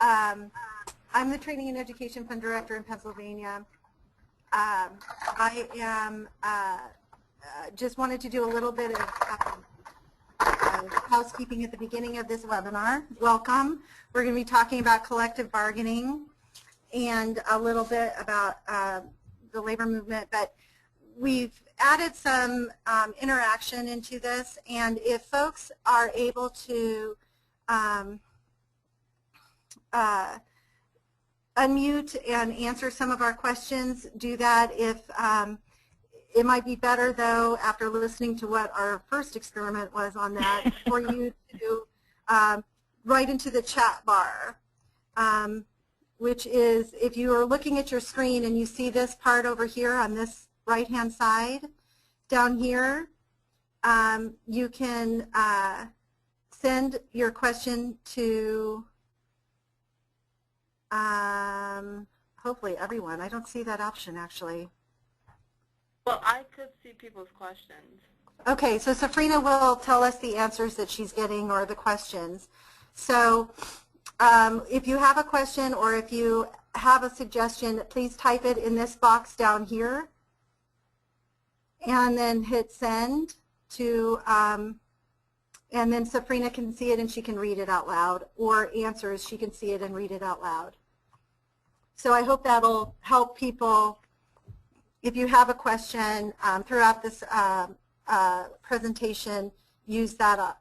I'm the Training and Education Fund Director in Pennsylvania. I am just wanted to do a little bit of housekeeping at the beginning of this webinar. Welcome. We're going to be talking about collective bargaining and a little bit about the labor movement, but we've added some interaction into this, and if folks are able to unmute and answer some of our questions, do that. If it might be better, though, after listening to what our first experiment was on that, for you to write into the chat bar, which is, if you are looking at your screen and you see this part over here on this right-hand side, down here, you can send your question to hopefully everyone. I don't see that option, actually. Well, I could see people's questions. Okay, so Safrina will tell us the answers that she's getting or the questions. So if you have a question or if you have a suggestion, please type it in this box down here and then hit send to, and then Safrina can see it and she can read it out loud, or answers, she can see it and read it out loud. So I hope that'll help people. If you have a question throughout this presentation, use that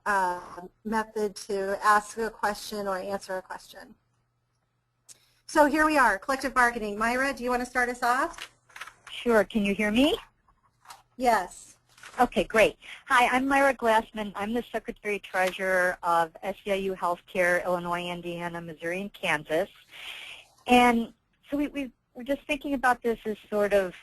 method to ask a question or answer a question. So here we are, collective bargaining. Myra, do you want to start us off? Sure. Can you hear me? Yes. Okay, great. Hi, I'm Myra Glassman. I'm the Secretary-Treasurer of SEIU Healthcare, Illinois, Indiana, Missouri, and Kansas. And so we're just thinking about this as sort of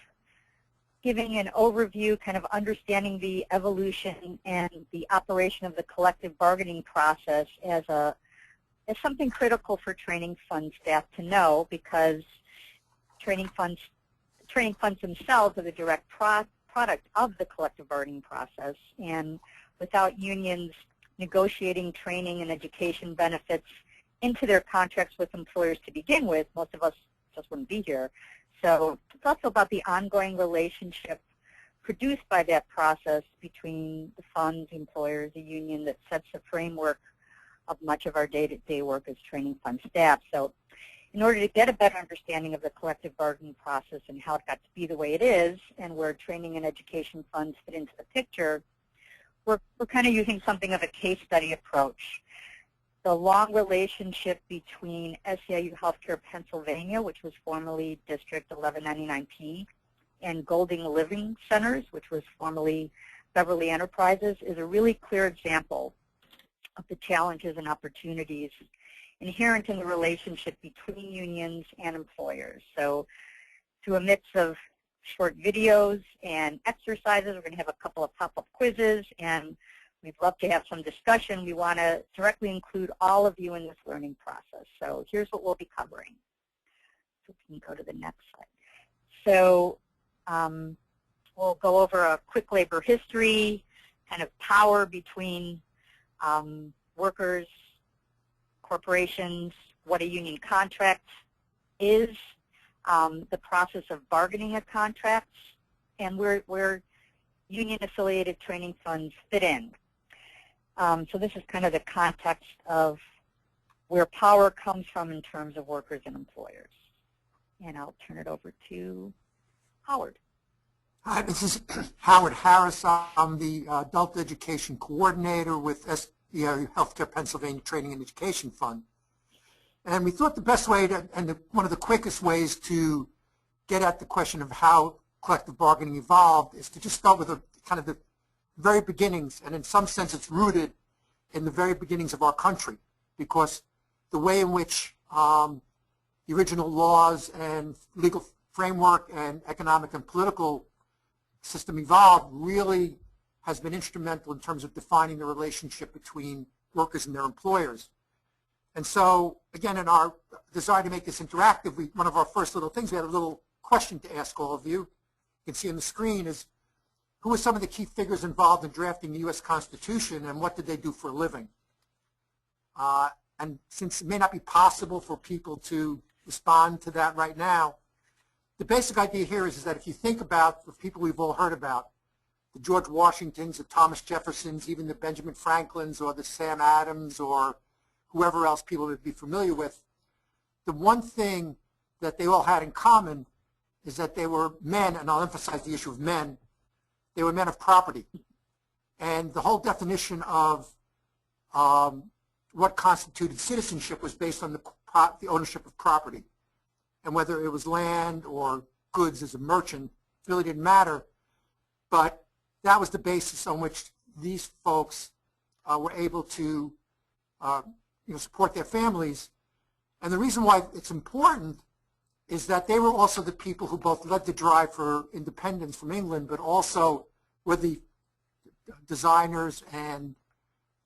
giving an overview, kind of understanding the evolution and the operation of the collective bargaining process as something critical for training fund staff to know, because training funds themselves are the direct product of the collective bargaining process, and without unions negotiating training and education benefits into their contracts with employers to begin with, most of us just wouldn't be here. So it's also about the ongoing relationship produced by that process between the funds, employers, the union, that sets the framework of much of our day-to-day work as training fund staff. So in order to get a better understanding of the collective bargaining process and how it got to be the way it is, and where training and education funds fit into the picture, we're kind of using something of a case study approach. The long relationship between SEIU Healthcare Pennsylvania, which was formerly District 1199P, and Golding Living Centers, which was formerly Beverly Enterprises, is a really clear example of the challenges and opportunities inherent in the relationship between unions and employers. So through a mix of short videos and exercises, we're going to have a couple of pop-up quizzes, and we'd love to have some discussion. We want to directly include all of you in this learning process. So here's what we'll be covering. So we can go to the next slide. So we'll go over a quick labor history, kind of power between workers, corporations, what a union contract is, the process of bargaining a contract, and where union-affiliated training funds fit in. So this is kind of the context of where power comes from in terms of workers and employers. And I'll turn it over to Howard. Hi, this is Howard Harris. I'm the Adult Education Coordinator with SEIU Healthcare Pennsylvania Training and Education Fund. And we thought the best way to, and one of the quickest ways to get at the question of how collective bargaining evolved is to just start with kind of the very beginnings, and in some sense it's rooted in the very beginnings of our country, because the way in which the original laws and legal framework and economic and political system evolved really has been instrumental in terms of defining the relationship between workers and their employers. And so, again, in our desire to make this interactive, one of our first little things, we had a little question to ask all of you. You can see on the screen is, who were some of the key figures involved in drafting the U.S. Constitution, and what did they do for a living? and since it may not be possible for people to respond to that right now, the basic idea here is that if you think about the people we've all heard about, the George Washingtons, the Thomas Jeffersons, even the Benjamin Franklins or the Sam Adams or whoever else people would be familiar with, the one thing that they all had in common is that they were men, and I'll emphasize the issue of men, they were men of property. And the whole definition of what constituted citizenship was based on the ownership of property. And whether it was land or goods as a merchant really didn't matter, but that was the basis on which these folks were able to support their families. And the reason why it's important is that they were also the people who both led the drive for independence from England, but also were the designers and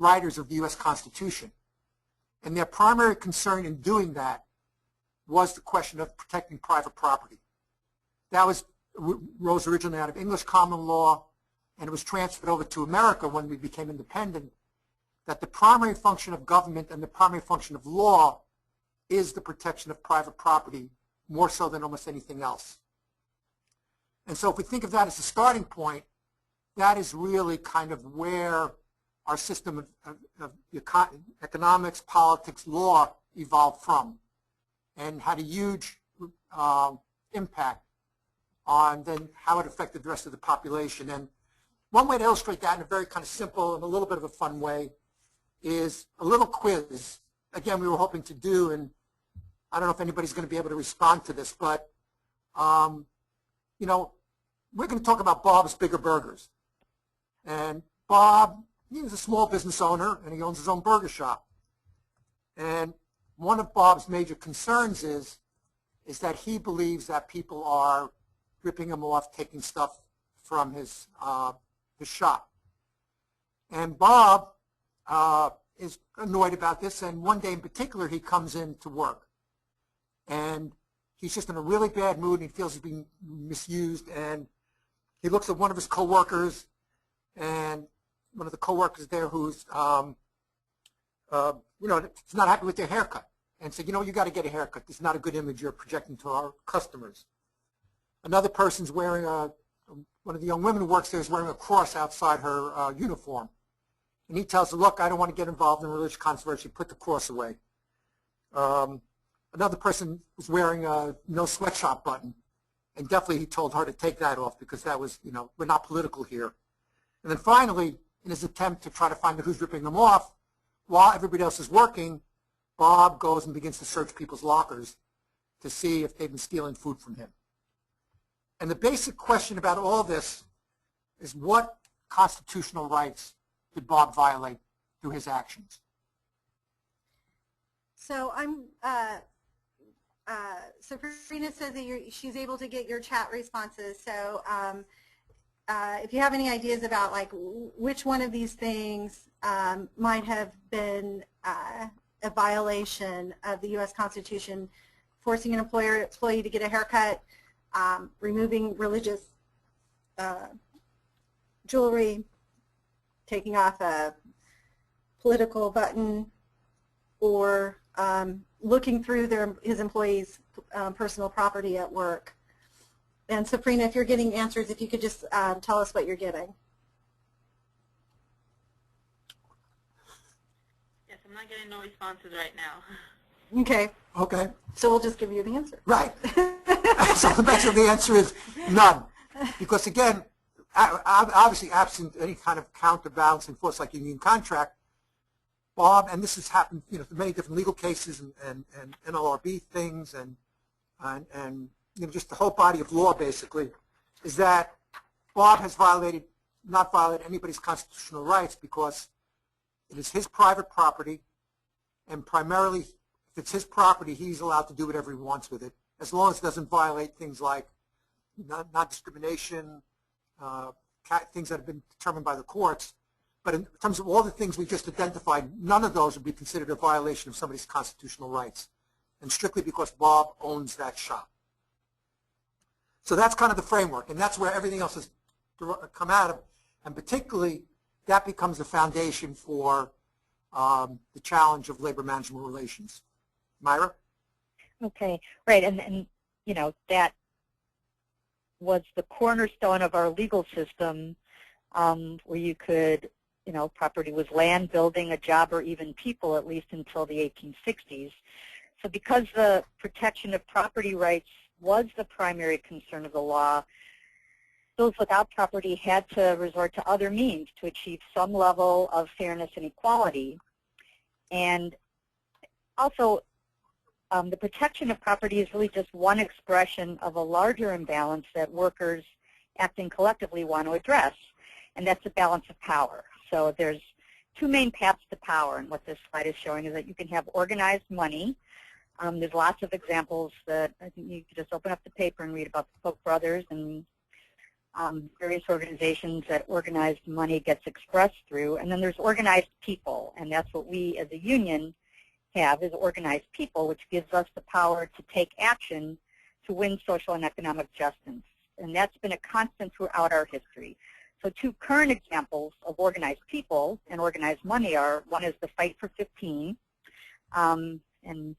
writers of the U.S. Constitution. And their primary concern in doing that was the question of protecting private property. That rose originally out of English common law, and it was transferred over to America when we became independent, that the primary function of government and the primary function of law is the protection of private property, more so than almost anything else. And so if we think of that as a starting point, that is really kind of where our system of economics, politics, law evolved from, and had a huge impact on then how it affected the rest of the population. And one way to illustrate that in a very kind of simple and a little bit of a fun way is a little quiz. Again, we were hoping to do, and I don't know if anybody's going to be able to respond to this, but we're going to talk about Bob's Bigger Burgers. And Bob, he's a small business owner, and he owns his own burger shop. And one of Bob's major concerns is that he believes that people are ripping him off, taking stuff from his shop. And Bob is annoyed about this, and one day in particular he comes in to work. And he's just in a really bad mood, and he feels he's being misused, and he looks at one of his coworkers, and one of the coworkers there who's is not happy with their haircut, and said, you got to get a haircut. This is not a good image you're projecting to our customers. Another person's wearing one of the young women who works there is wearing a cross outside her uniform. And he tells her, look, I don't want to get involved in religious controversy. Put the cross away. Another person was wearing a no sweatshop button. And definitely he told her to take that off because that was, we're not political here. And then finally, in his attempt to try to find out who's ripping them off, while everybody else is working, Bob goes and begins to search people's lockers to see if they've been stealing food from him. And the basic question about all this is, what constitutional rights did Bob violate through his actions? So Sabrina says that she's able to get your chat responses. So if you have any ideas about which one of these things might have been a violation of the U.S. Constitution, forcing an employee to get a haircut, removing religious jewelry, taking off a political button, or looking through his employees' personal property at work. And Sabrina, if you're getting answers, if you could just tell us what you're getting. Yes, I'm not getting no responses right now. Okay. Okay. So we'll just give you the answer. Right. So the answer is none. Because again, obviously absent any kind of counterbalancing force like union contract, Bob, and this has happened, many different legal cases and NLRB things and just the whole body of law basically, is that Bob has not violated anybody's constitutional rights because it is his private property, and primarily if it's his property, he's allowed to do whatever he wants with it, as long as it doesn't violate things like non-discrimination, things that have been determined by the courts. But in terms of all the things we just identified, none of those would be considered a violation of somebody's constitutional rights, and strictly because Bob owns that shop. So that's kind of the framework, and that's where everything else has come out of, and particularly that becomes the foundation for the challenge of labor management relations. Myra? Okay, right, and you know, that was the cornerstone of our legal system, where you could, you know, property was land, building, a job, or even people, at least until the 1860s. So because the protection of property rights was the primary concern of the law, those without property had to resort to other means to achieve some level of fairness and equality. And also, the protection of property is really just one expression of a larger imbalance that workers acting collectively want to address, and that's the balance of power. So there's two main paths to power, and what this slide is showing is that you can have organized money. There's lots of examples that I think you can just open up the paper and read about the Koch brothers and various organizations that organized money gets expressed through. And then there's organized people, and that's what we as a union have, is organized people, which gives us the power to take action to win social and economic justice. And that's been a constant throughout our history. So two current examples of organized people and organized money are, one is the Fight for 15, and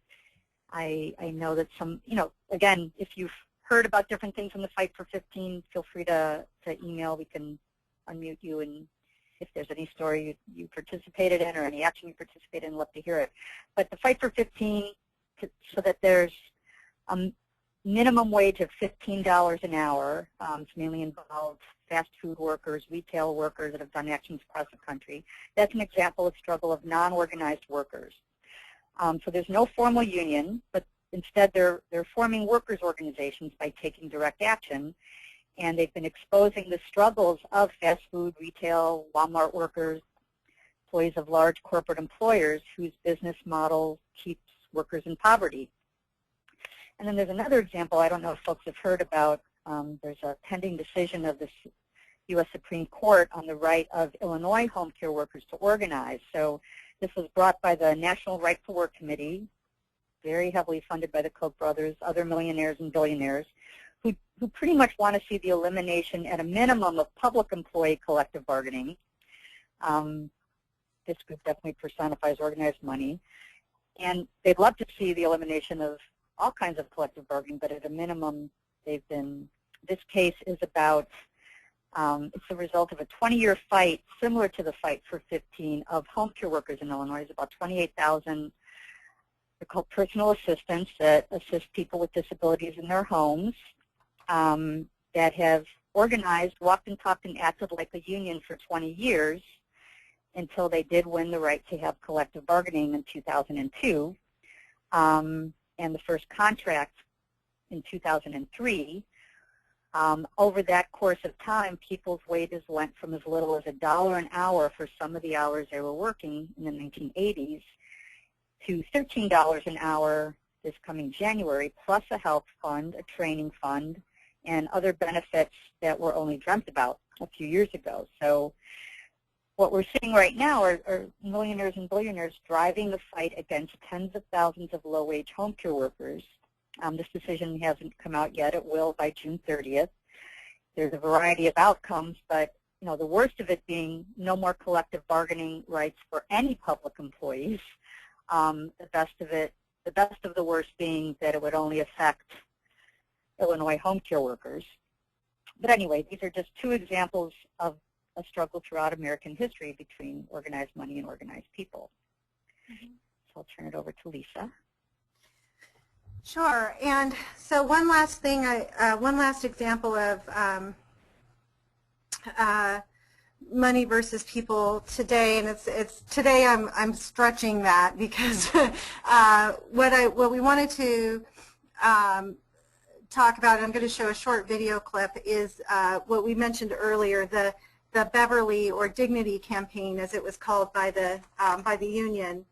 I know that some, you know, again, if you've heard about different things in the Fight for 15, feel free to email. We can unmute you, and if there's any story you participated in or any action you participated in, love to hear it. But the Fight for 15, so that there's a minimum wage of $15 an hour. It's mainly involved fast food workers, retail workers that have done actions across the country. That's an example of struggle of non-organized workers. So there's no formal union, but instead they're forming workers' organizations by taking direct action, and they've been exposing the struggles of fast food, retail, Walmart workers, employees of large corporate employers whose business model keeps workers in poverty. And then there's another example I don't know if folks have heard about. There's a pending decision of the U.S. Supreme Court on the right of Illinois home care workers to organize. So this was brought by the National Right to Work Committee, very heavily funded by the Koch brothers, other millionaires and billionaires, who pretty much want to see the elimination at a minimum of public employee collective bargaining. This group definitely personifies organized money. And they'd love to see the elimination of all kinds of collective bargaining, but at a minimum, they've been, this case is about, it's the result of a 20-year fight similar to the Fight for 15 of home care workers in Illinois. It's about 28,000. They're called personal assistants that assist people with disabilities in their homes, that have organized, walked and talked and acted like a union for 20 years until they did win the right to have collective bargaining in 2002, and the first contract in 2003. Over that course of time, people's wages went from as little as $1 an hour for some of the hours they were working in the 1980s to $13 an hour this coming January, plus a health fund, a training fund, and other benefits that were only dreamt about a few years ago. So what we're seeing right now are millionaires and billionaires driving the fight against tens of thousands of low-wage home care workers. This decision hasn't come out yet. It will by June 30th. There's a variety of outcomes, but you know, the worst of it being no more collective bargaining rights for any public employees. The best of the worst being that it would only affect Illinois home care workers. But anyway, these are just two examples of a struggle throughout American history between organized money and organized people. So I'll turn it over to Lisa. Sure. And so one last thing, one last example of money versus people today, and it's today I'm stretching that because what we wanted to talk about, and I'm going to show a short video clip, is what we mentioned earlier, the Beverly or Dignity campaign, as it was called by the union.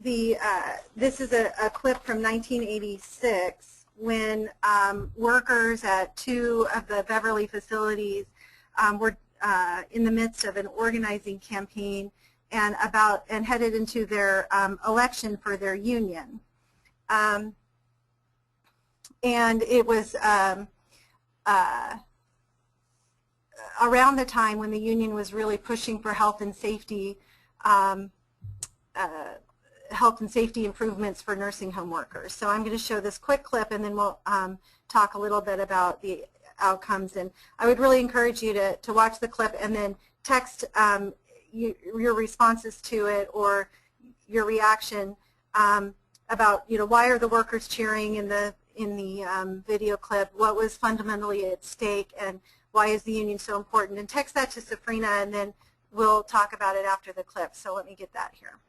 This is a clip from 1986 when workers at two of the Beverly facilities were in the midst of an organizing campaign and headed into their election for their union. And it was around the time when the union was really pushing for health and safety um, health and safety improvements for nursing home workers. So I'm going to show this quick clip, and then we'll talk a little bit about the outcomes. And I would really encourage you to watch the clip and then text your responses to it or your reaction about, why are the workers cheering in the video clip, what was fundamentally at stake, and why is the union so important. And text that to Safrina, and then we'll talk about it after the clip. So let me get that here.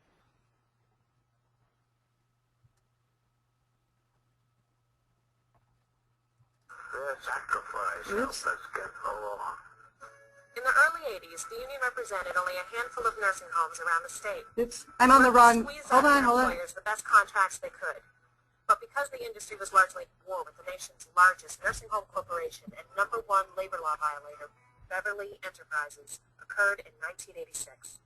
Their sacrifice helped us get along. In the early 80s, the union represented only a handful of nursing homes around the state. Oops, I'm on the wrong, hold on. Employers the best contracts they could. But because the industry was largely at war with the nation's largest nursing home corporation and #1 labor law violator, Beverly Enterprises, occurred in 1986.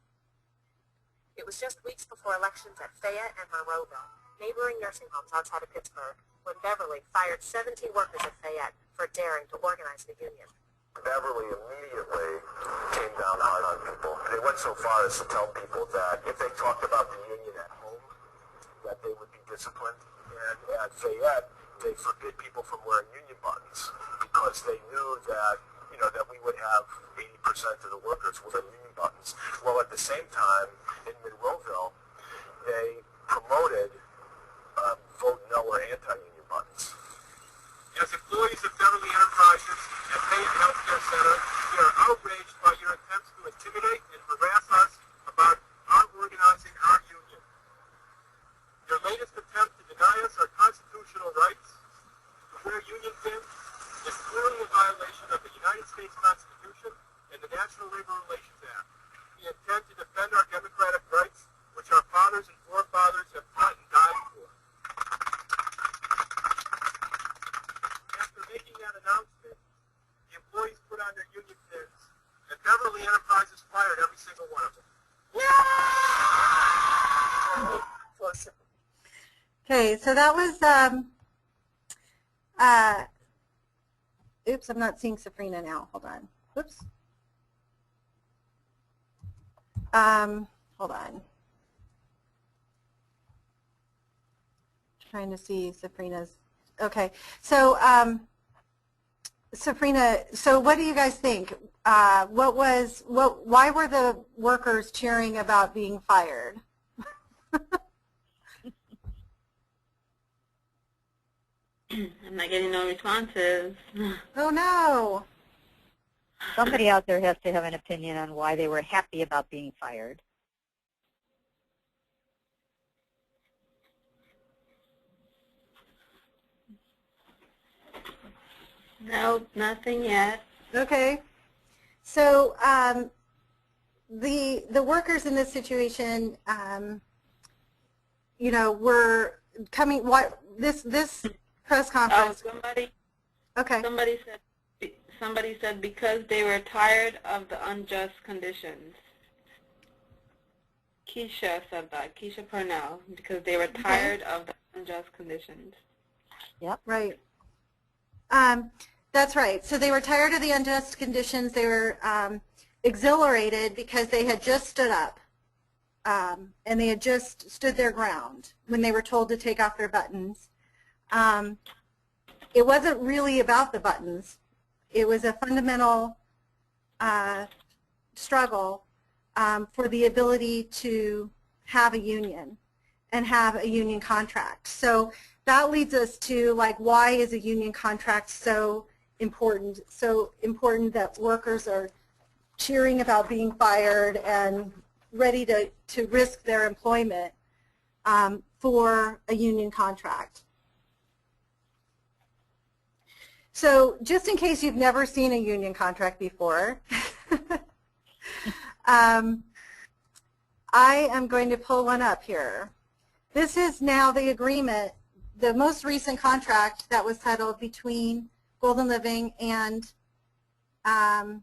It was just weeks before elections at Fayette and Monroeville, neighboring nursing homes outside of Pittsburgh, when Beverly fired 17 workers at Fayette for daring to organize the union. Beverly immediately came down hard on people. They went so far as to tell people that if they talked about the union at home, that they would be disciplined. And at Fayette, they forbid people from wearing union buttons because they knew that, that we would have 80% of the workers wearing union buttons. Well, at the same time, in Monroeville, they promoted vote no or anti-union buttons. As employees of Beverly Enterprises and Fayette Healthcare Center, we are outraged by your attempts to intimidate and harass us about our organizing our union. Your latest attempt to deny us our constitutional rights to wear union pins is clearly a violation of the United States Constitution and the National Labor Relations Act. We intend to defend our democratic rights, which our fathers and forefathers have fought and died for. After making that announcement, the employees put on their union pins, and Beverly Enterprises fired every single one of them. Okay, so that was, oops, I'm not seeing Safrina now. Hold on. Oops. Hold on. Trying to see Safrina's, okay. So, Safrina, so what do you guys think? Why were the workers cheering about being fired? I'm not getting no responses. Oh no. Somebody out there has to have an opinion on why they were happy about being fired. Nope, nothing yet. Okay. So the workers in this situation, were coming. What this press Oh, conference? somebody Okay. somebody said because they were tired of the unjust conditions. Keisha said that. Keisha Purnell, because they were tired of the unjust conditions. Yep. Right. That's right. So they were tired of the unjust conditions. They were exhilarated because they had just stood up and they had just stood their ground when they were told to take off their buttons. It wasn't really about the buttons. It was a fundamental struggle for the ability to have a union and have a union contract. So that leads us to, like, why is a union contract so important? So important that workers are cheering about being fired and ready to risk their employment for a union contract. So just in case you've never seen a union contract before, I am going to pull one up here. This is now the agreement, the most recent contract that was settled between Golden Living and SEIU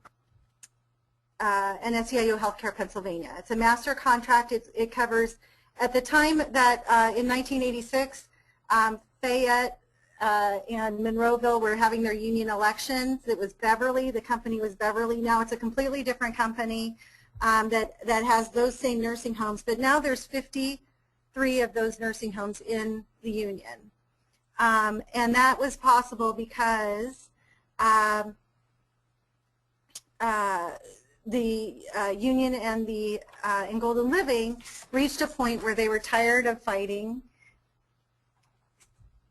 Healthcare Pennsylvania. It's a master contract. It covers, at the time that in 1986, Fayette and Monroeville were having their union elections. It was Beverly. The company was Beverly. Now it's a completely different company. that has those same nursing homes, but now there's 53 of those nursing homes in the union. And that was possible because the union and the in Golden Living reached a point where they were tired of fighting.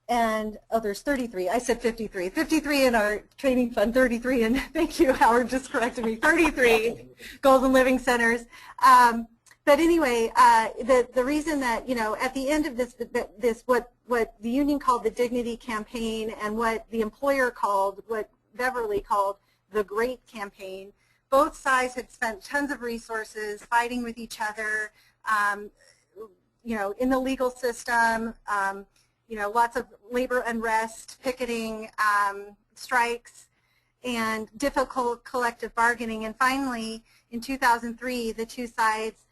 And, oh, there's 33. I said 53. 53 in our training fund, 33, and thank you, Howard just corrected me, 33 Golden Living Centers. But anyway, the reason that, you know, at the end of this what the union called the Dignity Campaign and what the employer called, what Beverly called the Great Campaign, both sides had spent tons of resources fighting with each other, you know, in the legal system, you know, lots of labor unrest, picketing, strikes, and difficult collective bargaining. And finally, in 2003, the two sides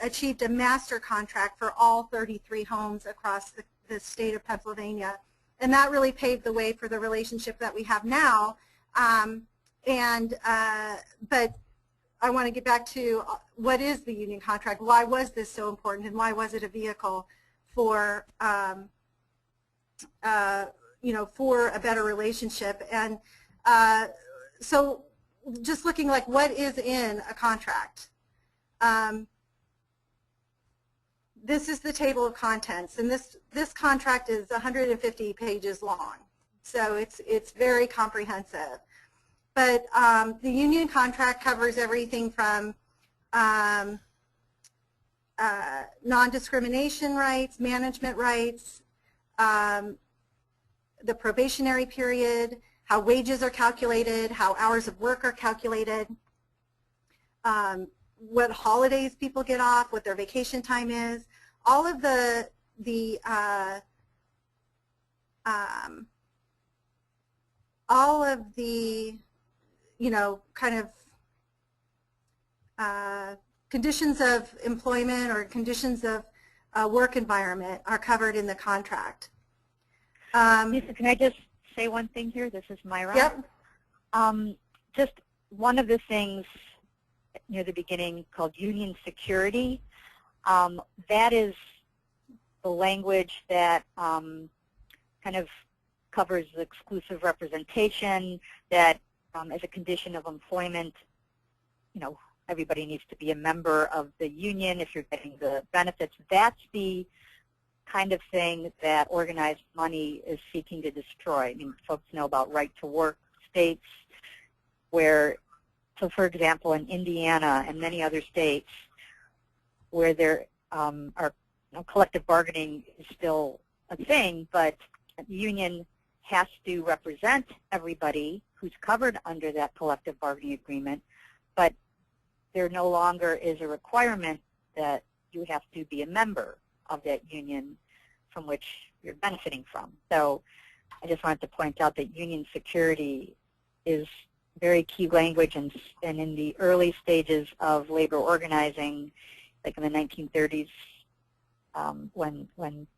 achieved a master contract for all 33 homes across the state of Pennsylvania. And that really paved the way for the relationship that we have now. But I want to get back to what is the union contract? Why was this so important, and why was it a vehicle for, you know, for a better relationship? And so just looking like what is in a contract. This is the table of contents, and this contract is 150 pages long, so it's very comprehensive. But the union contract covers everything from non-discrimination rights, management rights, the probationary period, how wages are calculated, how hours of work are calculated, what holidays people get off, what their vacation time is, all of the you know, kind of conditions of employment or conditions of work environment are covered in the contract. Lisa, can I just say one thing here? This is Myra. Yep. Just one of the things near the beginning called union security, that is the language that kind of covers exclusive representation, that as a condition of employment, you know, everybody needs to be a member of the union if you're getting the benefits. That's the kind of thing that organized money is seeking to destroy. I mean, folks know about right-to-work states where, so for example, in Indiana and many other states where there are, you know, collective bargaining is still a thing, but the union has to represent everybody who's covered under that collective bargaining agreement, but there no longer is a requirement that you have to be a member of that union from which you're benefiting from. So I just wanted to point out that union security is very key language, and in the early stages of labor organizing, like in the 1930s, when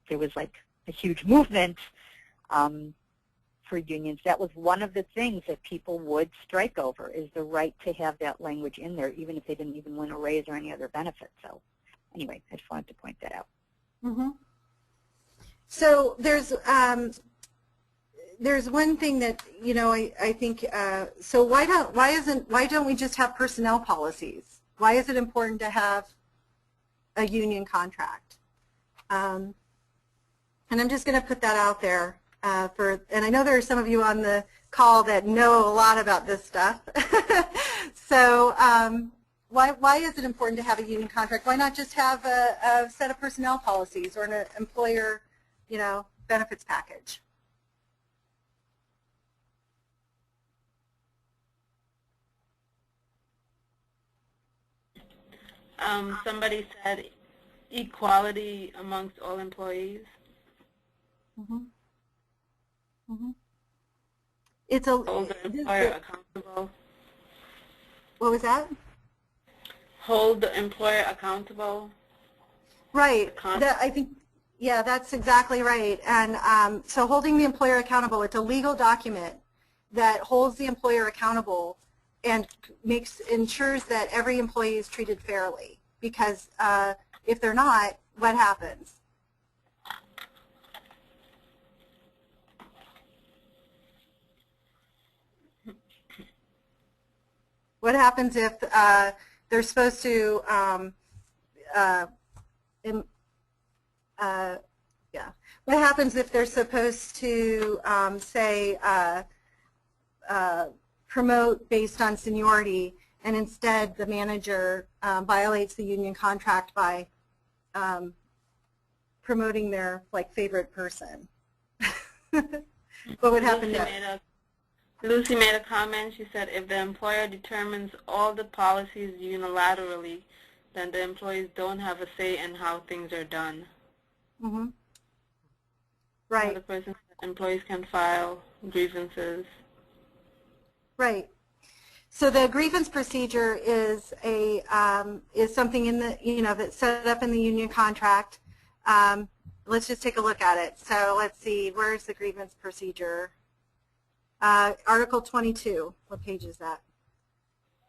there was like a huge movement for unions, that was one of the things that people would strike over, is the right to have that language in there, even if they didn't even win a raise or any other benefit. So anyway, I just wanted to point that out. Mm-hmm. So there's one thing that, you know, I think, so why don't we just have personnel policies? Why is it important to have a union contract? And I'm just going to put that out there and I know there are some of you on the call that know a lot about this stuff. So why is it important to have a union contract? Why not just have a set of personnel policies or an employer, you know, benefits package? Somebody said equality amongst all employees. Mm-hmm. Mm-hmm. It's a hold the employer accountable. What was that? Hold the employer accountable. Right. I think, yeah, that's exactly right. And so holding the employer accountable, it's a legal document that holds the employer accountable ensures that every employee is treated fairly. Because if they're not, what happens? What happens if they're supposed to, what happens if they're supposed to, say, promote based on seniority, and instead the manager violates the union contract by promoting their favorite person? What would happen next? Lucy made a comment. She said, if the employer determines all the policies unilaterally, then the employees don't have a say in how things are done. Mm-hmm. Right. The person, employees can file grievances. Right. So the grievance procedure is something in the that's set up in the union contract. Let's just take a look at it. So let's see, where's the grievance procedure? Article 22. What page is that?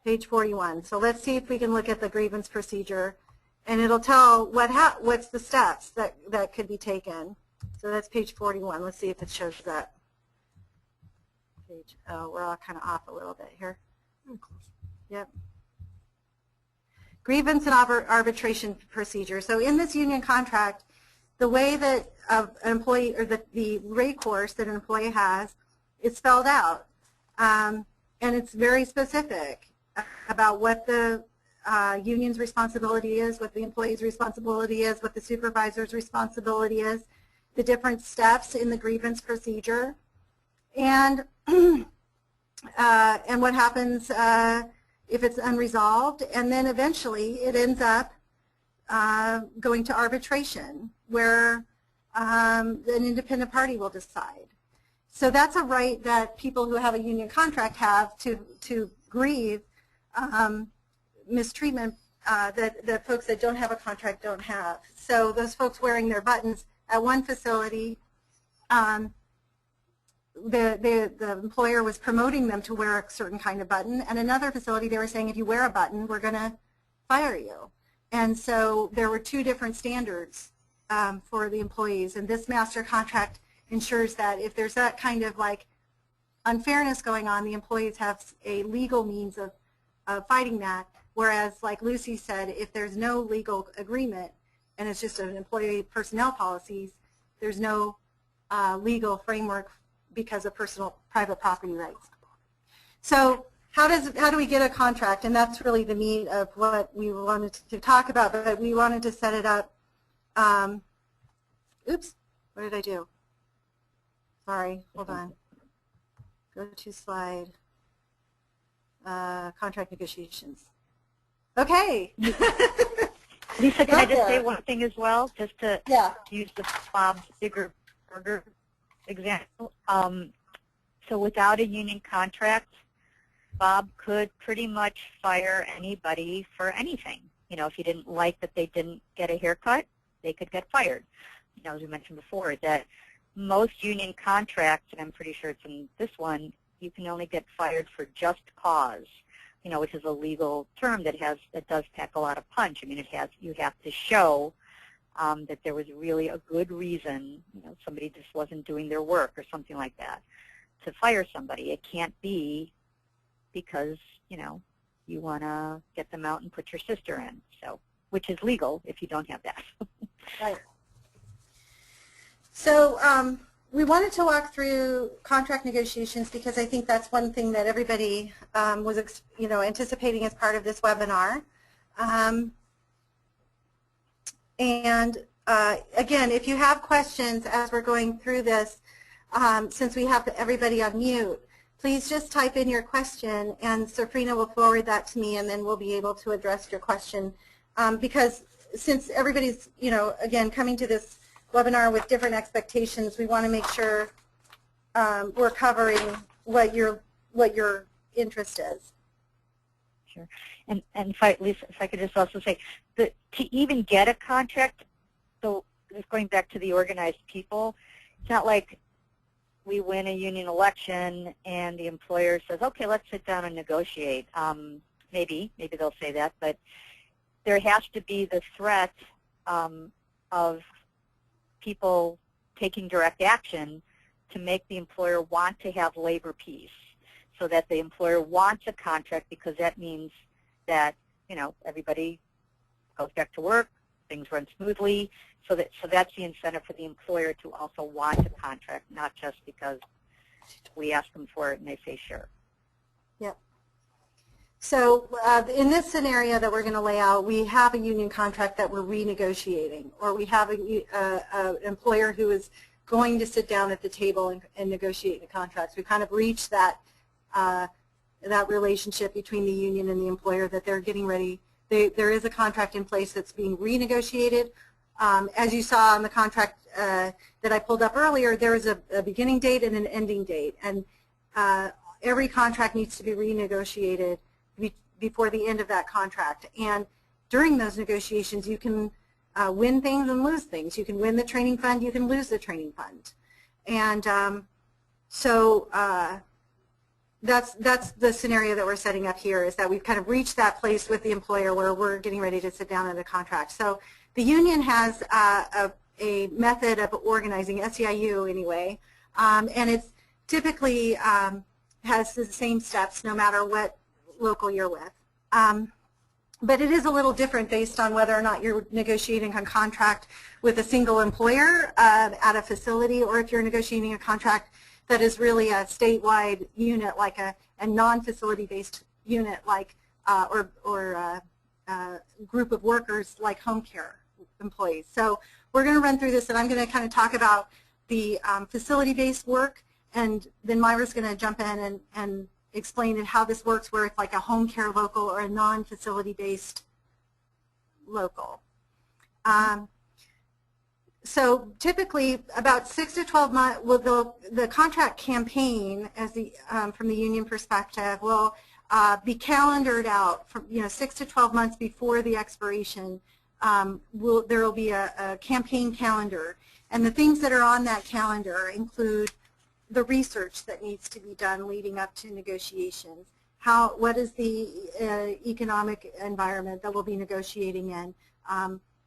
Page 41. So let's see if we can look at the grievance procedure, and it'll tell what's the steps that could be taken. So that's page 41. Let's see if it shows that page. Oh, we're all kind of off a little bit here. Yep. Grievance and arbitration procedure. So in this union contract, the way that an employee, or the recourse that an employee has, is spelled out, and it's very specific about what the union's responsibility is, what the employee's responsibility is, what the supervisor's responsibility is, the different steps in the grievance procedure, and what happens if it's unresolved, and then eventually it ends up going to arbitration, where an independent party will decide. So that's a right that people who have a union contract have to grieve mistreatment that folks that don't have a contract don't have. So those folks wearing their buttons at one facility, the employer was promoting them to wear a certain kind of button. At another facility, they were saying, if you wear a button, we're going to fire you. And so there were two different standards for the employees. And this master contract ensures that if there's that kind of unfairness going on, the employees have a legal means of fighting that. Whereas, like Lucy said, if there's no legal agreement and it's just an employee personnel policies, there's no legal framework because of private property rights. So how do we get a contract? And that's really the meat of what we wanted to talk about, but we wanted to set it up. Oops, what did I do? Sorry, hold on. Go to slide. Contract negotiations. Okay. Lisa, can I just say one thing as well, just to use the Bob's Bigger Burger example? So without a union contract, Bob could pretty much fire anybody for anything. If you didn't like that they didn't get a haircut, they could get fired. As we mentioned before, that most union contracts, and I'm pretty sure it's in this one, you can only get fired for just cause, which is a legal term that does pack a lot of punch. I mean, you have to show that there was really a good reason, somebody just wasn't doing their work or something like that, to fire somebody. It can't be because, you want to get them out and put your sister in, which is legal if you don't have that. Right. So we wanted to walk through contract negotiations because I think that's one thing that everybody was anticipating as part of this webinar. And again, if you have questions as we're going through this, since we have everybody on mute, please just type in your question and Safrina will forward that to me and then we'll be able to address your question. Because since everybody's, again, coming to this webinar with different expectations, we want to make sure we're covering what your interest is. Sure. And Lisa, if I could just also say, that to even get a contract, so just going back to the organized people, it's not like we win a union election and the employer says, okay, let's sit down and negotiate. Maybe they'll say that, but there has to be the threat of people taking direct action to make the employer want to have labor peace, so that the employer wants a contract, because that means that, you know, everybody goes back to work, things run smoothly, so that's the incentive for the employer to also want a contract, not just because we ask them for it and they say sure. Yep. So in this scenario that we're going to lay out, we have a union contract that we're renegotiating, or we have an employer who is going to sit down at the table and negotiate the contracts. We kind of reached that that relationship between the union and the employer, that they're getting ready. There is a contract in place that's being renegotiated. As you saw on the contract that I pulled up earlier, there is a beginning date and an ending date, and every contract needs to be renegotiated before the end of that contract. And during those negotiations, you can win things and lose things. You can win the training fund, you can lose the training fund. And that's the scenario that we're setting up here, is that we've kind of reached that place with the employer where we're getting ready to sit down at a contract. So the union has a method of organizing, SEIU anyway, and it's typically has the same steps no matter what local you're with. But it is a little different based on whether or not you're negotiating a contract with a single employer at a facility, or if you're negotiating a contract that is really a statewide unit, like a non-facility based unit, like or group of workers like home care employees. So we're going to run through this, and I'm going to kind of talk about the facility-based work, and then Myra's going to jump in and explain how this works, where it's like a home care local or a non-facility based local. So typically about 6 to 12 months, well, the contract campaign, as the from the union perspective, will be calendared out from 6 to 12 months before the expiration. There will be a campaign calendar, and the things that are on that calendar include the research that needs to be done leading up to negotiations. What is the economic environment that we'll be negotiating in?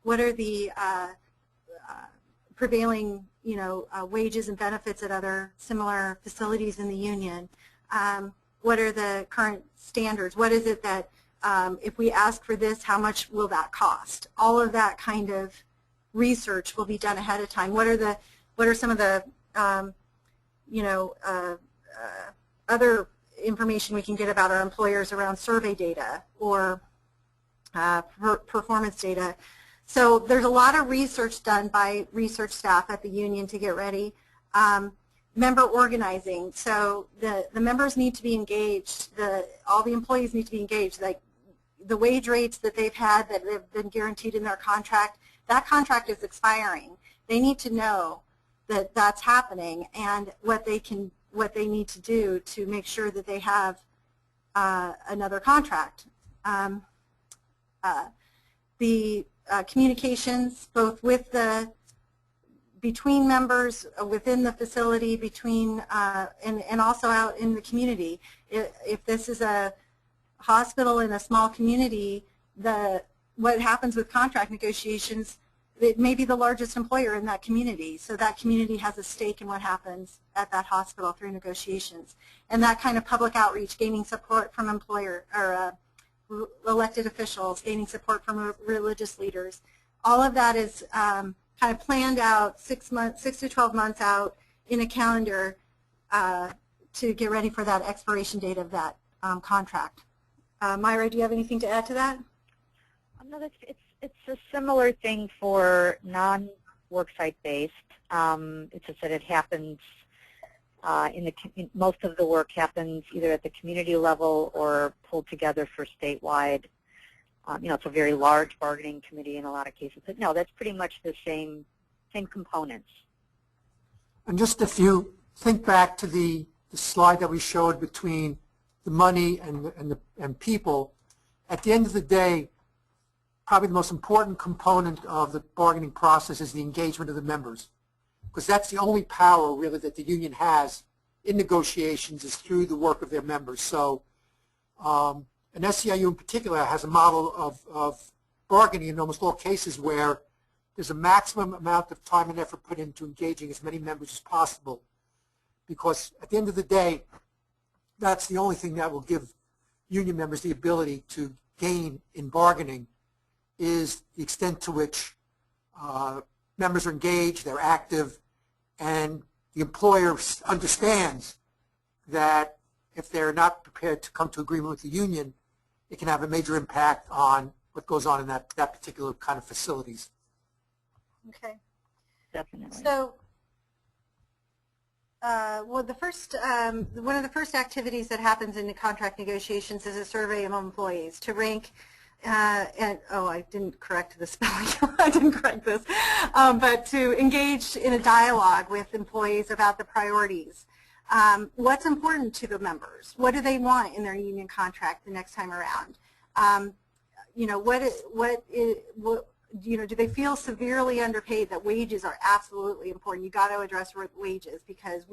What are the prevailing, wages and benefits at other similar facilities in the union? What are the current standards? What is it that if we ask for this, how much will that cost? All of that kind of research will be done ahead of time. What are some of the other information we can get about our employers around survey data or performance data? So there's a lot of research done by research staff at the union to get ready. Member organizing, so the members need to be engaged. All the employees need to be engaged. Like the wage rates that they've had that have been guaranteed in their contract, that contract is expiring. They need to know that that's happening and what they need to do to make sure that they have another contract. The communications, both with between members within the facility, between and also out in the community. If this is a hospital in a small community, what happens with contract negotiations, it may be the largest employer in that community, so that community has a stake in what happens at that hospital through negotiations. And that kind of public outreach, gaining support from employer or elected officials, gaining support from religious leaders, all of that is kind of planned out 6 to 12 months out in a calendar to get ready for that expiration date of that contract. Myra, do you have anything to add to that? No, it's a similar thing for non-worksite based. It's just that it happens most of the work happens either at the community level or pulled together for statewide. It's a very large bargaining committee in a lot of cases. But no, that's pretty much the same components. And just if you think back to the slide that we showed between the money and people, at the end of the day, probably the most important component of the bargaining process is the engagement of the members. because that's the only power really that the union has in negotiations is through the work of their members. So an SEIU in particular has a model of bargaining in almost all cases where there's a maximum amount of time and effort put into engaging as many members as possible, because at the end of the day, that's the only thing that will give union members the ability to gain in bargaining is the extent to which members are engaged, they're active, and the employer understands that if they're not prepared to come to agreement with the union, it can have a major impact on what goes on in that particular kind of facilities. Okay. Definitely. So, well, one of the first activities that happens in the contract negotiations is a survey of employees to rank. I didn't correct the spelling. I didn't correct this, but to engage in a dialogue with employees about the priorities. What's important to the members? What do they want in their union contract the next time around? Do they feel severely underpaid? That wages are absolutely important. You got to address wages because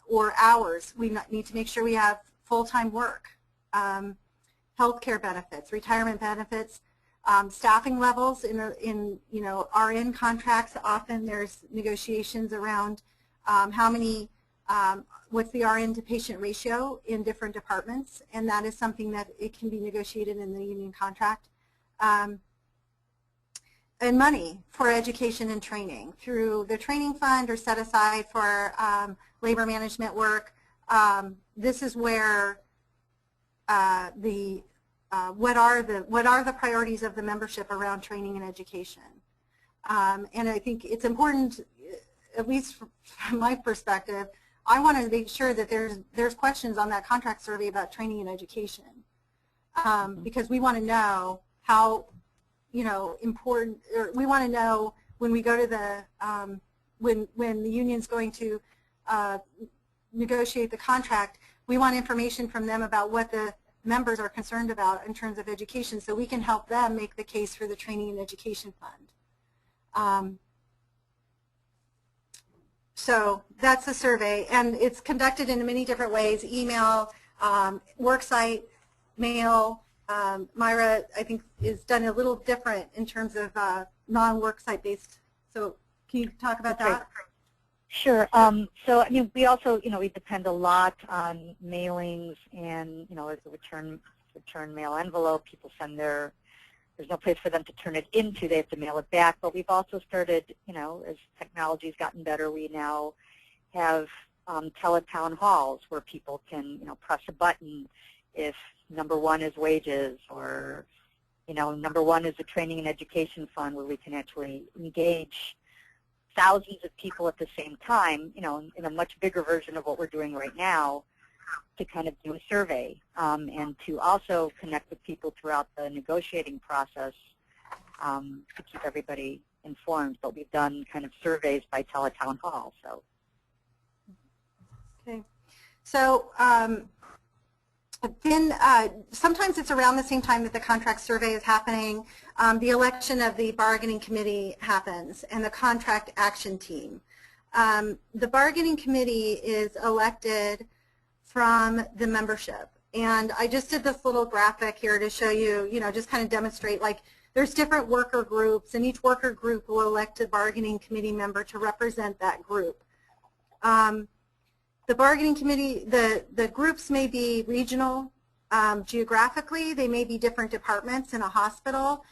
or hours. We need to make sure we have full-time work, healthcare benefits, retirement benefits, staffing levels in RN contracts. Often there's negotiations around how many. What's the RN to patient ratio in different departments, and that is something that it can be negotiated in the union contract. And money for education and training through the training fund or set aside for labor management work. This is where what are the priorities of the membership around training and education. And I think it's important, at least from my perspective, I want to make sure that there's questions on that contract survey about training and education, because we want to know how important, or we want to know when we go to the when the union's going to negotiate the contract, we want information from them about what the members are concerned about in terms of education, so we can help them make the case for the training and education fund. So that's the survey, and it's conducted in many different ways: email, worksite, mail. Myra, I think, is done a little different in terms of non-worksite based. So can you talk about that? Sure. So I mean, we also, we depend a lot on mailings, and as a return mail envelope, people send there's no place for them to turn it into. They have to mail it back. But we've also started, as technology's gotten better, we now have teletown halls where people can, press a button if number one is wages, or, number one is the training and education fund, where we can actually engage thousands of people at the same time, in a much bigger version of what we're doing right now, to kind of do a survey, and to also connect with people throughout the negotiating process to keep everybody informed. But we've done kind of surveys by teletown hall. So. Okay. So then sometimes it's around the same time that the contract survey is happening. The election of the bargaining committee happens, and the contract action team. The bargaining committee is elected from the membership. And I just did this little graphic here to show you, just kind of demonstrate, like, there's different worker groups, and each worker group will elect a bargaining committee member to represent that group. The bargaining committee, the groups may be regional geographically. They may be different departments in a hospital.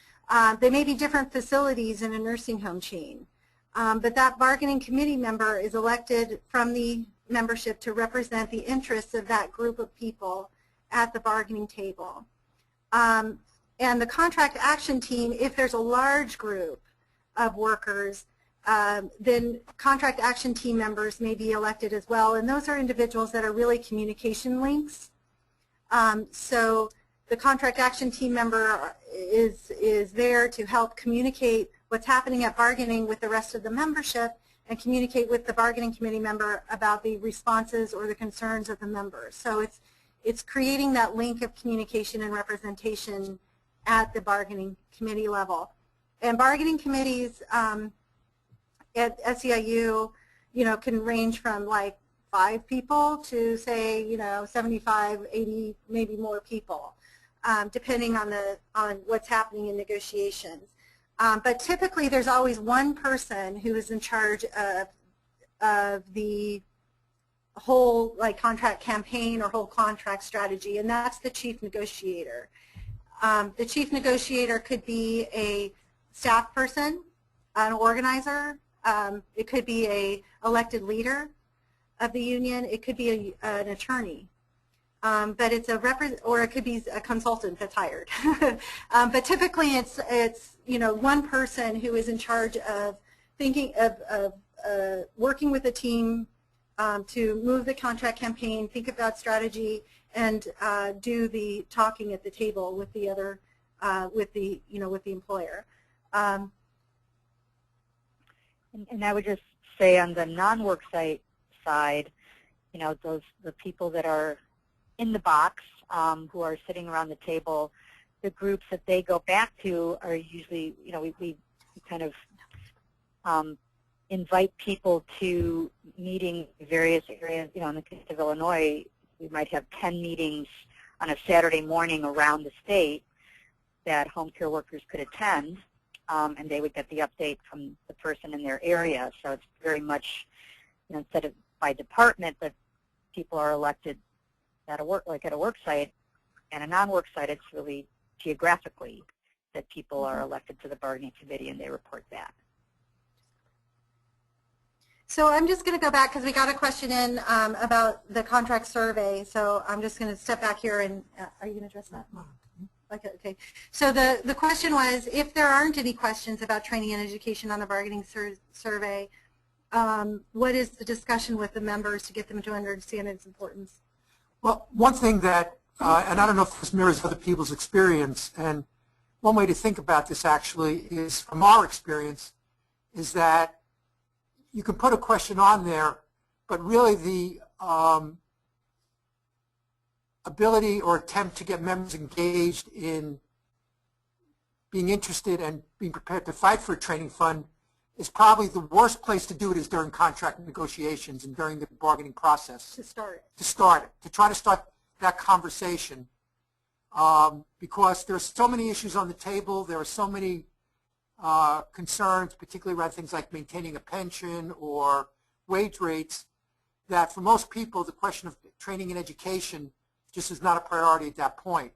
They may be different facilities in a nursing home chain. But that bargaining committee member is elected from the membership to represent the interests of that group of people at the bargaining table. And the contract action team, if there's a large group of workers, then contract action team members may be elected as well, and those are individuals that are really communication links. So the contract action team member is there to help communicate what's happening at bargaining with the rest of the membership, and communicate with the bargaining committee member about the responses or the concerns of the members. So it's creating that link of communication and representation at the bargaining committee level. And bargaining committees at SEIU, can range from like 5 people to say, 75, 80, maybe more people, depending on what's happening in negotiations. But typically there's always one person who is in charge of the whole contract campaign or whole contract strategy, and that's the chief negotiator. The chief negotiator could be a staff person, an organizer, it could be a elected leader of the union, it could be an attorney. But it's or it could be a consultant that's hired. But typically it's one person who is in charge of thinking of working with a team to move the contract campaign, think about strategy, and do the talking at the table with the other, with the employer. And I would just say on the non-work site side, the people that are in the box, who are sitting around the table, the groups that they go back to are usually, we kind of invite people to meeting various areas. In the case of Illinois, we might have 10 meetings on a Saturday morning around the state that home care workers could attend, and they would get the update from the person in their area. So it's very much, instead of by department, but people are elected at a work site, and a non-work site, it's really geographically that people are elected to the bargaining committee and they report back. So I'm just going to go back because we got a question in about the contract survey. So I'm just going to step back here and are you going to address that? Okay. So the question was, if there aren't any questions about training and education on the bargaining survey, what is the discussion with the members to get them to understand its importance? Well, one thing that, and I don't know if this mirrors other people's experience, and one way to think about this actually is, from our experience, is that you can put a question on there, but really the ability or attempt to get members engaged in being interested and being prepared to fight for a training fund is probably the worst place to do it is during contract negotiations and during the bargaining process. To start it. To try to start that conversation, because there are so many issues on the table, there are so many concerns, particularly around things like maintaining a pension or wage rates, that for most people the question of training and education just is not a priority at that point.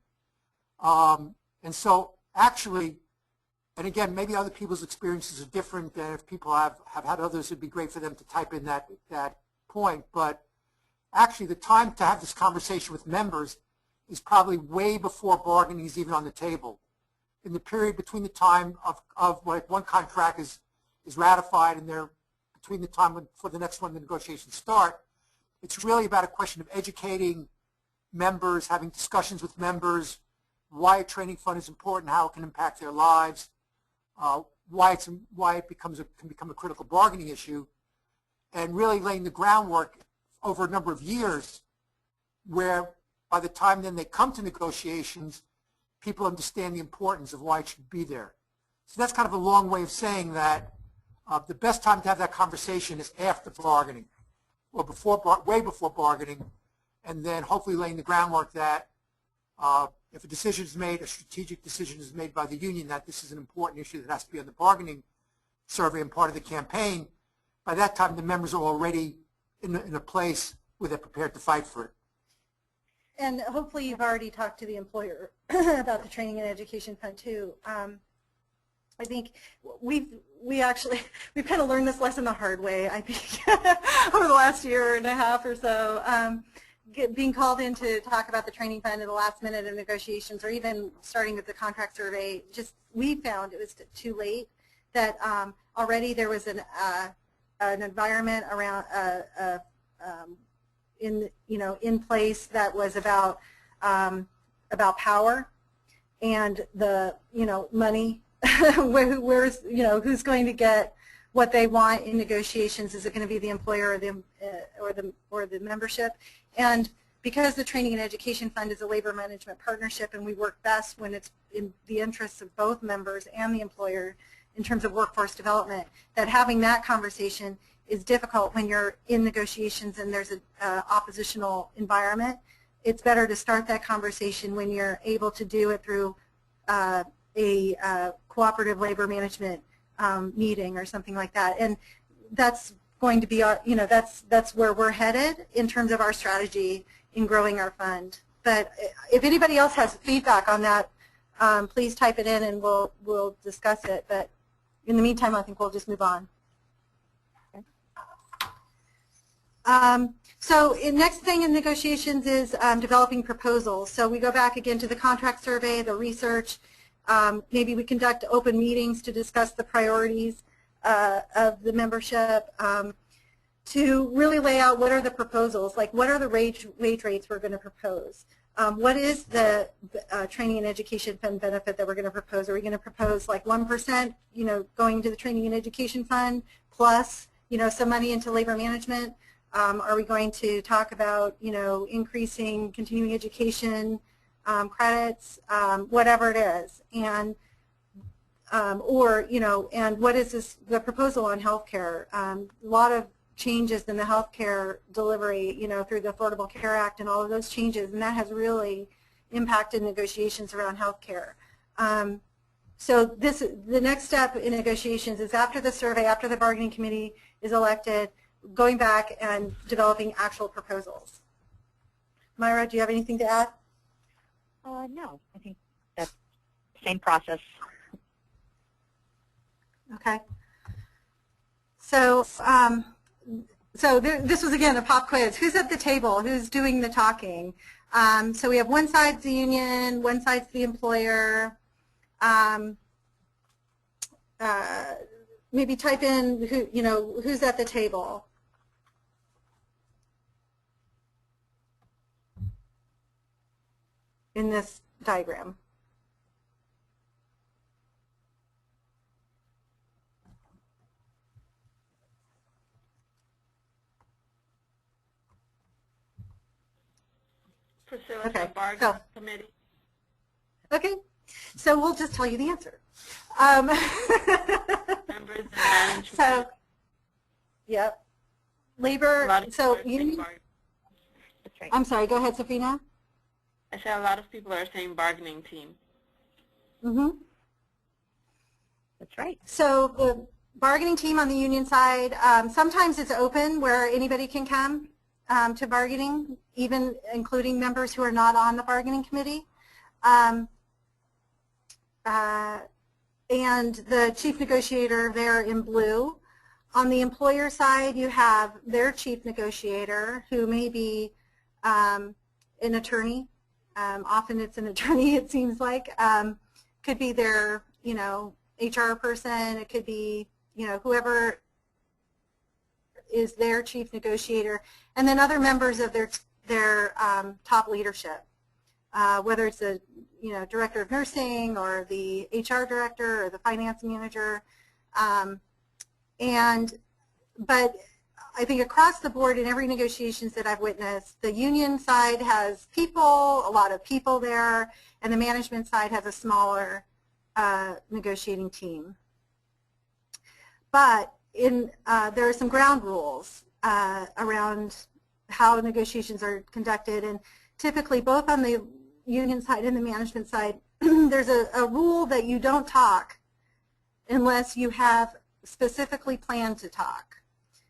And so actually, and again, maybe other people's experiences are different, and if people have had others, it would be great for them to type in that point. But actually, the time to have this conversation with members is probably way before bargaining is even on the table. In the period between the time of like one contract is ratified and between the time for the next one the negotiations start, it's really about a question of educating members, having discussions with members, why a training fund is important, how it can impact their lives, why it can become a critical bargaining issue, and really laying the groundwork over a number of years where by the time then they come to negotiations, people understand the importance of why it should be there. So that's kind of a long way of saying that the best time to have that conversation is after bargaining, or way before bargaining, and then hopefully laying the groundwork that if a decision is made, a strategic decision is made by the union that this is an important issue that has to be on the bargaining survey and part of the campaign, by that time the members are already in a place where they're prepared to fight for it. And hopefully you've already talked to the employer about the training and education fund too. I think we've kind of learned this lesson the hard way, I think, over the last year and a half or so. Being called in to talk about the training fund at the last minute of negotiations, or even starting with the contract survey, we found it was too late, that already there was an environment around in place that was about power and the money. Where's who's going to get what they want in negotiations? Is it going to be the employer or the membership? And because the Training and Education Fund is a labor management partnership, and we work best when it's in the interests of both members and the employer, in terms of workforce development, that having that conversation is difficult when you're in negotiations and there's an oppositional environment. It's better to start that conversation when you're able to do it through a cooperative labor management meeting or something like that. And that's going to be our, that's where we're headed in terms of our strategy in growing our fund. But if anybody else has feedback on that, please type it in and we'll discuss it. But in the meantime, I think we'll just move on. So next thing in negotiations is developing proposals. So we go back again to the contract survey, the research. Maybe we conduct open meetings to discuss the priorities of the membership, to really lay out what are the proposals, like what are the wage rates we're going to propose. What is the training and education fund benefit that we're going to propose? Are we going to propose like 1%, going to the training and education fund plus, some money into labor management? Are we going to talk about, increasing continuing education credits, whatever it is, and and what is the proposal on healthcare? A lot of changes in the healthcare delivery, through the Affordable Care Act and all of those changes, and that has really impacted negotiations around healthcare. So the next step in negotiations is after the survey, after the bargaining committee is elected, going back and developing actual proposals. Myra, do you have anything to add? No, I think that's the same process. Okay. So, this was again a pop quiz. Who's at the table? Who's doing the talking? So we have one side's the union, one side's the employer. Maybe type in who, who's at the table. In this diagram. Priscilla, Okay, the bargaining committee. Okay, so we'll just tell you the answer. Members and management. So, yep. Labor, so union. That's right. I'm sorry, go ahead, Safina. I said a lot of people are saying bargaining team. Mm-hmm. That's right. So the bargaining team on the union side, sometimes it's open where anybody can come to bargaining, even including members who are not on the bargaining committee. And the chief negotiator there in blue. On the employer side, you have their chief negotiator, who may be an attorney. Often it's an attorney, it seems like. Could be their, HR person. It could be, whoever is their chief negotiator, and then other members of their top leadership, whether it's the director of nursing or the HR director or the finance manager. But I think across the board in every negotiations that I've witnessed, the union side has a lot of people there, and the management side has a smaller negotiating team. But there are some ground rules around how negotiations are conducted, and typically both on the union side and the management side, there's a rule that you don't talk unless you have specifically planned to talk.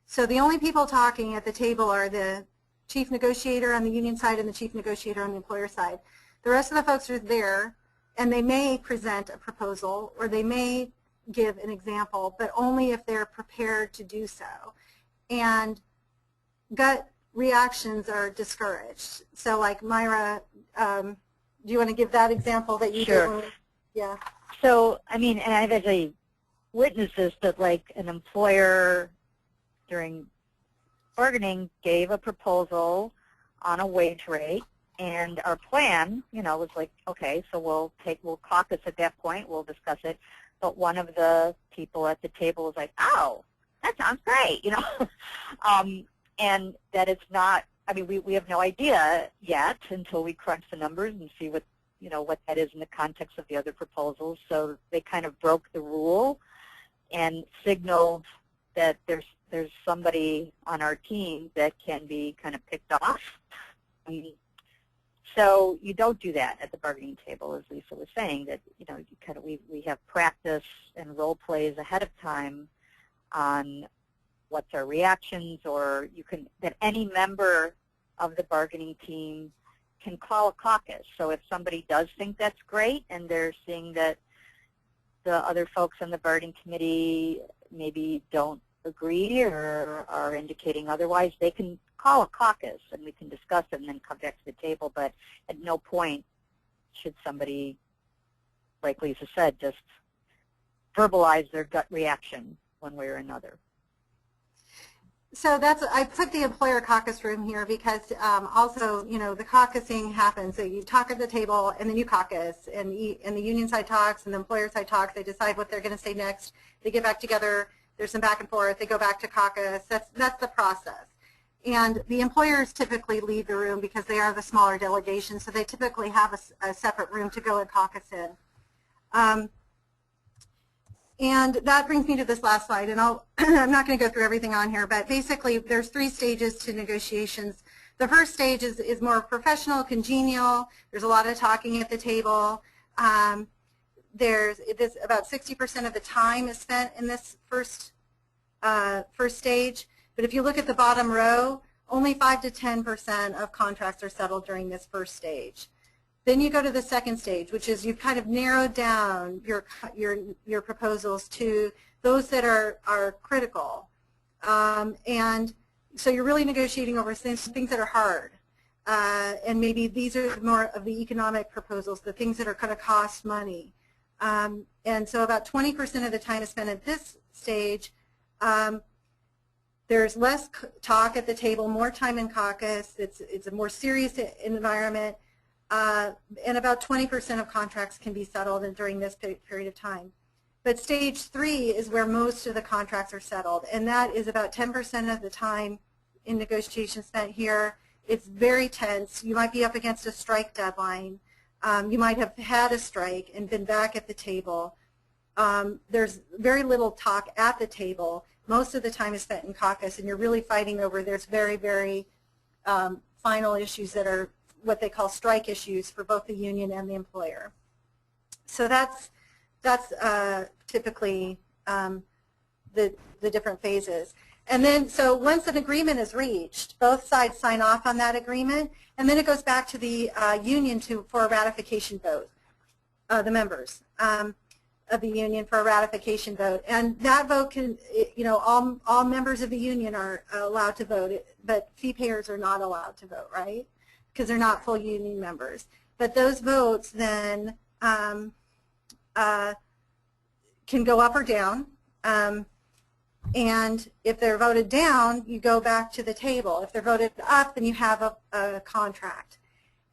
So the only people talking at the table are the chief negotiator on the union side and the chief negotiator on the employer side. The rest of the folks are there, and they may present a proposal or they may give an example, but only if they're prepared to do so. And gut reactions are discouraged. So like Myra, do you want to give that example that you Sure. did? Yeah. So, I mean, and I've actually witnessed this, that like an employer during bargaining gave a proposal on a wage rate, and our plan, was like, okay, so we'll caucus at that point, we'll discuss it. But one of the people at the table was like, oh, that sounds great, and that it's not, I mean, we have no idea yet until we crunch the numbers and see what, what that is in the context of the other proposals. So they kind of broke the rule and signaled that there's somebody on our team that can be kind of picked off. So you don't do that at the bargaining table, as Lisa was saying, that, you know, you kind of, we have practice and role plays ahead of time on what's our reactions, or you can, that any member of the bargaining team can call a caucus. So if somebody does think that's great and they're seeing that the other folks on the bargaining committee maybe don't agree or are indicating otherwise, they can call a caucus and we can discuss it and then come back to the table. But at no point should somebody, like Lisa said, just verbalize their gut reaction one way or another. So that's, I put the employer caucus room here because also, you know, the caucusing happens. So you talk at the table and then you caucus, and the union side talks and the employer side talks. They decide what they're going to say next. They get back together. There's some back and forth. They go back to caucus. That's the process. And the employers typically leave the room because they are the smaller delegation, so they typically have a separate room to go and caucus in. And that brings me to this last slide, and I'm not going to go through everything on here, but basically there's 3 stages to negotiations. The first stage is more professional, congenial. There's a lot of talking at the table. There's about 60% of the time is spent in this first stage. But if you look at the bottom row, only 5 to 10% of contracts are settled during this first stage. Then you go to the second stage, which is you've kind of narrowed down your proposals to those that are critical. And so you're really negotiating over things that are hard. And maybe these are more of the economic proposals, the things that are going to cost money. And so about 20% of the time is spent at this stage. There's less talk at the table, more time in caucus. It's a more serious environment. And about 20% of contracts can be settled during this period of time. But stage 3 is where most of the contracts are settled, and that is about 10% of the time in negotiations spent here. It's very tense. You might be up against a strike deadline. You might have had a strike and been back at the table. There's very little talk at the table. Most of the time is spent in caucus, and you're really fighting over, there's very, very final issues that are what they call strike issues for both the union and the employer. So that's typically the different phases. And then, so once an agreement is reached, both sides sign off on that agreement, and then it goes back to the union for a ratification vote, the members of the union for a ratification vote. And that vote can, you know, all members of the union are allowed to vote, but fee payers are not allowed to vote, right? Because they're not full union members. But those votes then can go up or down. And if they're voted down, you go back to the table. If they're voted up, then you have a contract.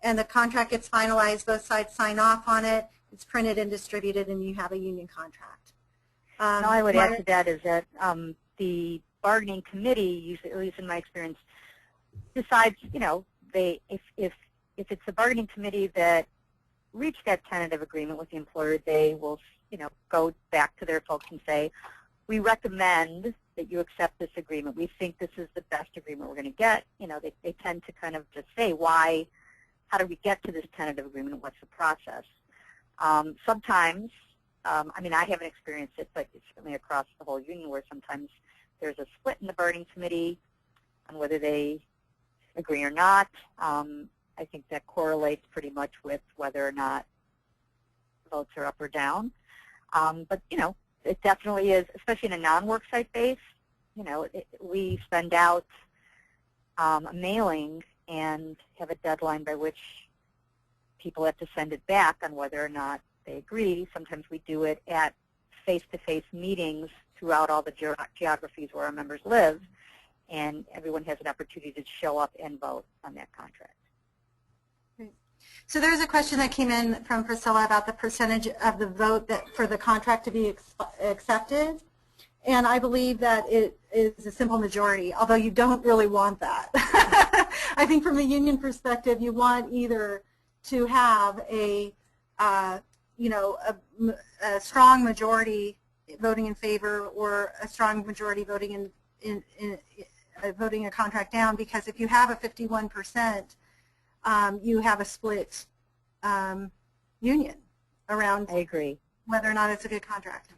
And the contract gets finalized, both sides sign off on it, it's printed and distributed, and you have a union contract. Now I would add to that is that the bargaining committee, usually, at least in my experience, decides, you know, if it's a bargaining committee that reached that tentative agreement with the employer, they will, you know, go back to their folks and say, we recommend that you accept this agreement. We think this is the best agreement we're going to get. You know, they tend to kind of just say, why, how do we get to this tentative agreement? What's the process? Sometimes, I mean, I haven't experienced it, but it's certainly across the whole union where sometimes there's a split in the bargaining committee on whether they agree or not. I think that correlates pretty much with whether or not votes are up or down. But, you know, it definitely is, especially in a non-work site base, you know, we send out a mailing and have a deadline by which people have to send it back on whether or not they agree. Sometimes we do it at face-to-face meetings throughout all the geographies where our members live, and everyone has an opportunity to show up and vote on that contract. So there's a question that came in from Priscilla about the percentage of the vote that for the contract to be accepted. And I believe that it is a simple majority, although you don't really want that. I think from a union perspective, you want either to have a, you know, a strong majority voting in favor or a strong majority voting voting a contract down, because if you have a 51%, you have a split union around I agree. whether or not it's a good contract.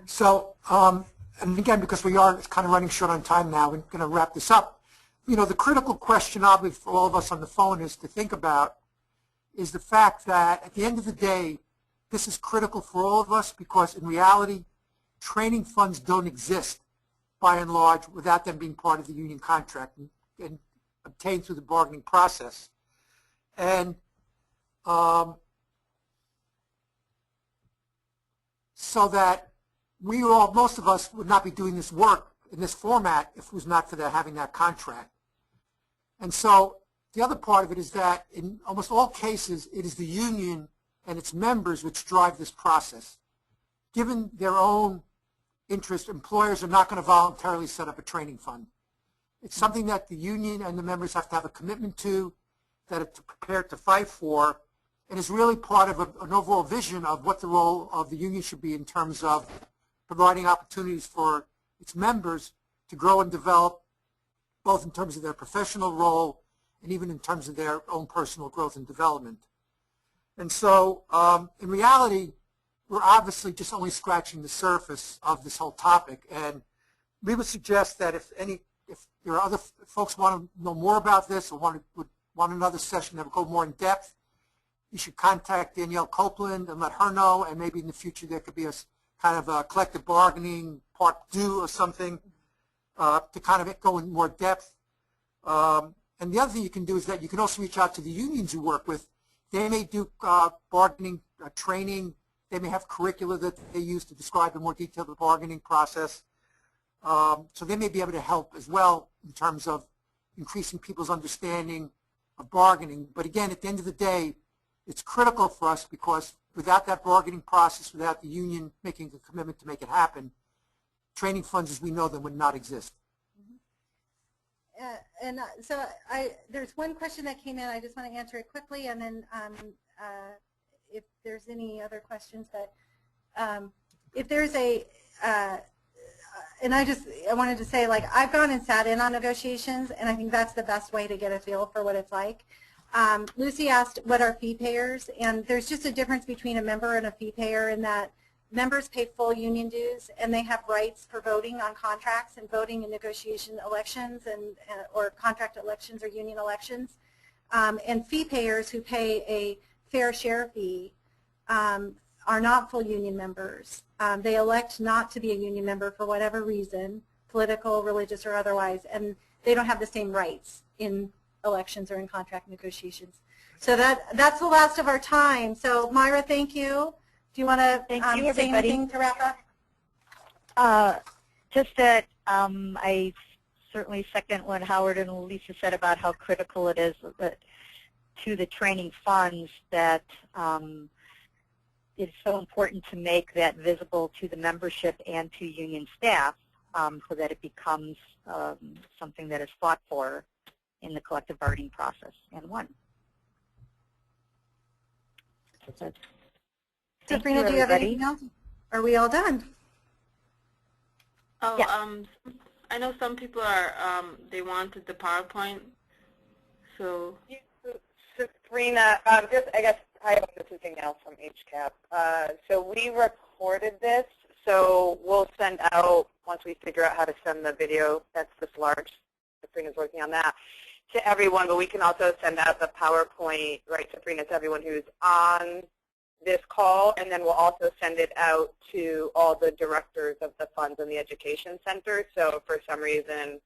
So, and again, because we are kind of running short on time now, we're going to wrap this up. You know, the critical question, obviously, for all of us on the phone is to think about is the fact that at the end of the day, this is critical for all of us, because in reality, training funds don't exist by and large without them being part of the union contract and obtained through the bargaining process. And so that most of us would not be doing this work in this format if it was not for having that contract. And so the other part of it is that in almost all cases, it is the union and its members which drive this process. Given their own interest, employers are not going to voluntarily set up a training fund. It's something that the union and the members have to have a commitment to, that are prepared to fight for, and is really part of an overall vision of what the role of the union should be in terms of providing opportunities for its members to grow and develop, both in terms of their professional role and even in terms of their own personal growth and development. And so, in reality, we're obviously just only scratching the surface of this whole topic. And we would suggest that if there are other folks want to know more about this or would want another session that would go more in depth, you should contact Danielle Copeland and let her know, and maybe in the future there could be a kind of a collective bargaining part 2 or something to kind of go in more depth. And the other thing you can do is that you can also reach out to the unions you work with. They may do bargaining training. They may have curricula that they use to describe in more detail the bargaining process. So they may be able to help as well in terms of increasing people's understanding of bargaining. But again, at the end of the day, it's critical for us, because without that bargaining process, without the union making a commitment to make it happen, training funds as we know them would not exist. So there's one question that came in. I just want to answer it quickly, and then if there's any other questions that, if there's and I wanted to say, like, I've gone and sat in on negotiations, and I think that's the best way to get a feel for what it's like. Lucy asked, what are fee payers? And there's just a difference between a member and a fee payer in that members pay full union dues, and they have rights for voting on contracts and voting in negotiation elections or contract elections or union elections. And fee payers who pay a fair share fee are not full union members. They elect not to be a union member for whatever reason, political, religious, or otherwise, and they don't have the same rights in elections or in contract negotiations. So that's the last of our time. So Myra, thank you. Do you want to say anything to wrap up? Just that I certainly second what Howard and Lisa said about how critical it is that to the training funds, that it's so important to make that visible to the membership and to union staff, so that it becomes something that is fought for in the collective bargaining process and won. Sabrina, do you have anything else? Are we all done? Oh, yeah. I know some people are, they wanted the PowerPoint, so. Sabrina, just, I guess, hi, this is Danielle from HCAP. So we recorded this, so we'll send out, once we figure out how to send the video that's this large, Sabrina's working on that, to everyone, but we can also send out the PowerPoint, right, Sabrina, to everyone who's on this call, and then we'll also send it out to all the directors of the funds and the education center. So if for some reason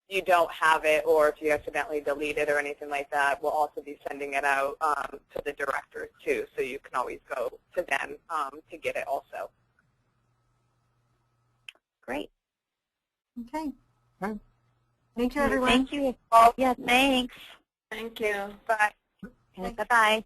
you don't have it, or if you accidentally delete it or anything like that, we'll also be sending it out to the directors too, so you can always go to them to get it also. Great. Okay. Okay. Thank you, everyone. Thank you. Yeah, thanks. Thank you. Bye. Bye-bye.